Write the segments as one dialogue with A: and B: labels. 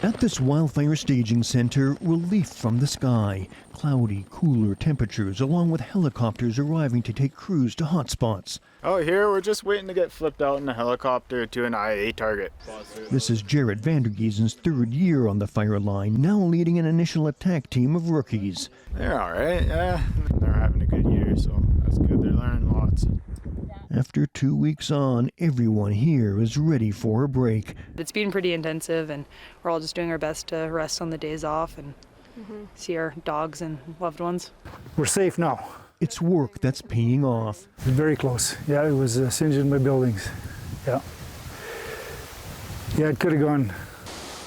A: At this wildfire staging center, relief from the sky. Cloudy, cooler temperatures, along with helicopters arriving to take crews to hotspots.
B: Oh, here we're just waiting to get flipped out in a helicopter to an IA target.
A: This is Jared Vandergiesen's third year on the fire line, now leading an initial attack team of rookies.
B: They're all right, yeah. They're having a good year, so that's good. They're learning lots.
A: After 2 weeks on, everyone here is ready for a break.
C: It's been pretty intensive, and we're all just doing our best to rest on the days off and see our dogs and loved ones.
D: We're safe now.
A: It's work that's paying off.
D: Very close. Yeah, it was singeing my buildings. Yeah. Yeah, it could have gone.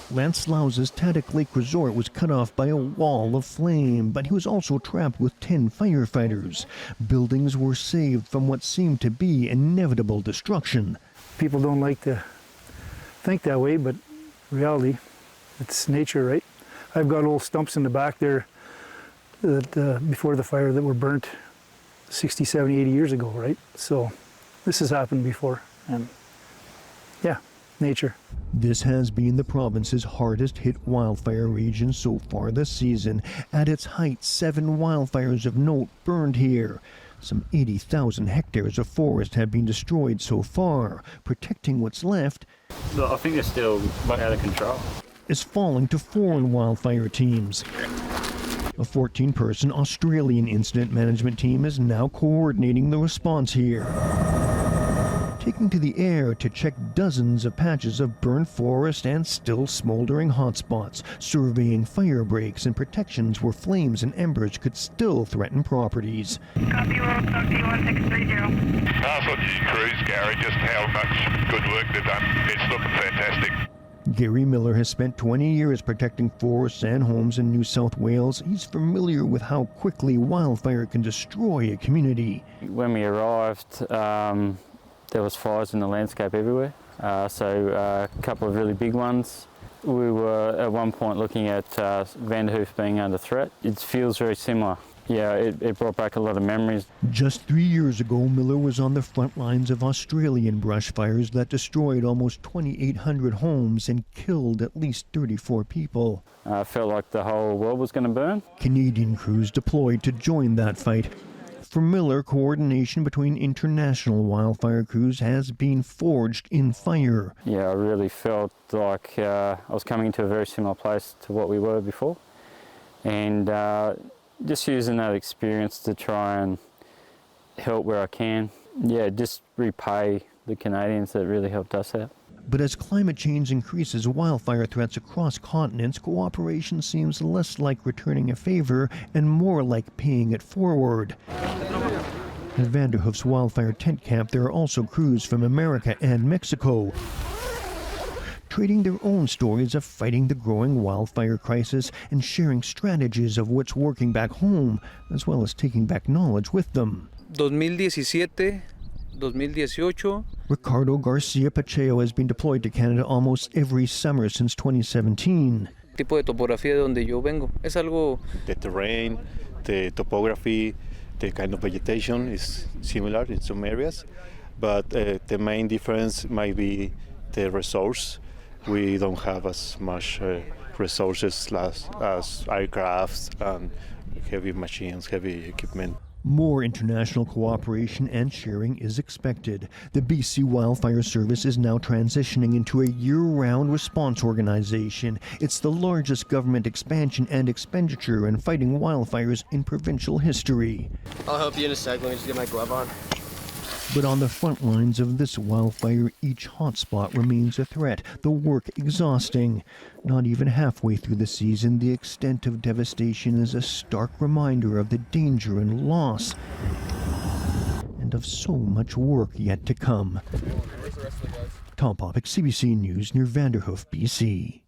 A: Lance Lause's Taddock Lake Resort was cut off by a wall of flame, but he was also trapped with 10 firefighters. Buildings were saved from what seemed to be inevitable destruction.
D: People don't like to think that way, but reality, it's nature, right? I've got old stumps in the back there that before the fire that were burnt 60, 70, 80 years ago, right? So this has happened before, and yeah, nature.
A: This has been the province's hardest hit wildfire region so far this season. At its height, 7 wildfires of note burned here. Some 80,000 hectares of forest have been destroyed so far. Protecting what's left,
E: I think they're still out of control,
A: is falling to foreign wildfire teams. A 14-person Australian incident management team is now coordinating the response here, taking to the air to check dozens of patches of burned forest and still smoldering hotspots, surveying fire breaks and protections where flames and embers could still threaten properties.
F: Copy, World, Copy 1630.
G: Ask what you crews, Gary, just how much good work they've done. It's looking fantastic.
A: Gary Miller has spent 20 years protecting forests and homes in New South Wales. He's familiar with how quickly wildfire can destroy a community.
E: When we arrived, there was fires in the landscape everywhere, so a couple of really big ones. We were at one point looking at Vanderhoof being under threat. It feels very similar. Yeah, it brought back a lot of memories.
A: Just 3 years ago, Miller was on the front lines of Australian brush fires that destroyed almost 2,800 homes and killed at least 34 people.
E: I felt like the whole world was going to burn.
A: Canadian crews deployed to join that fight. For Miller, coordination between international wildfire crews has been forged in fire.
E: Yeah, I really felt like I was coming into a very similar place to what we were before. And just using that experience to try and help where I can. Yeah, just repay the Canadians that really helped us out.
A: But as climate change increases wildfire threats across continents, cooperation seems less like returning a favor and more like paying it forward. At Vanderhoof's wildfire tent camp, there are also crews from America and Mexico, trading their own stories of fighting the growing wildfire crisis and sharing strategies of what's working back home, as well as taking back knowledge with them.
H: 2017, 2018.
A: Ricardo Garcia Pacheco has been deployed to Canada almost every summer since 2017.
H: Tipo de topografía de donde yo vengo es algo.
I: The terrain, the topography, the kind of vegetation is similar in some areas, but the main difference might be the resource. We don't have as much resources as aircrafts and heavy machines, heavy equipment.
A: More international cooperation and sharing is expected. The BC Wildfire Service is now transitioning into a year-round response organization. It's the largest government expansion and expenditure in fighting wildfires in provincial history.
J: I'll help you in a sec. Let me just get my glove on.
A: But on the front lines of this wildfire, each hotspot remains a threat, the work exhausting. Not even halfway through the season, the extent of devastation is a stark reminder of the danger and loss, and of so much work yet to come. Tom Popyk, CBC News, near Vanderhoof, BC.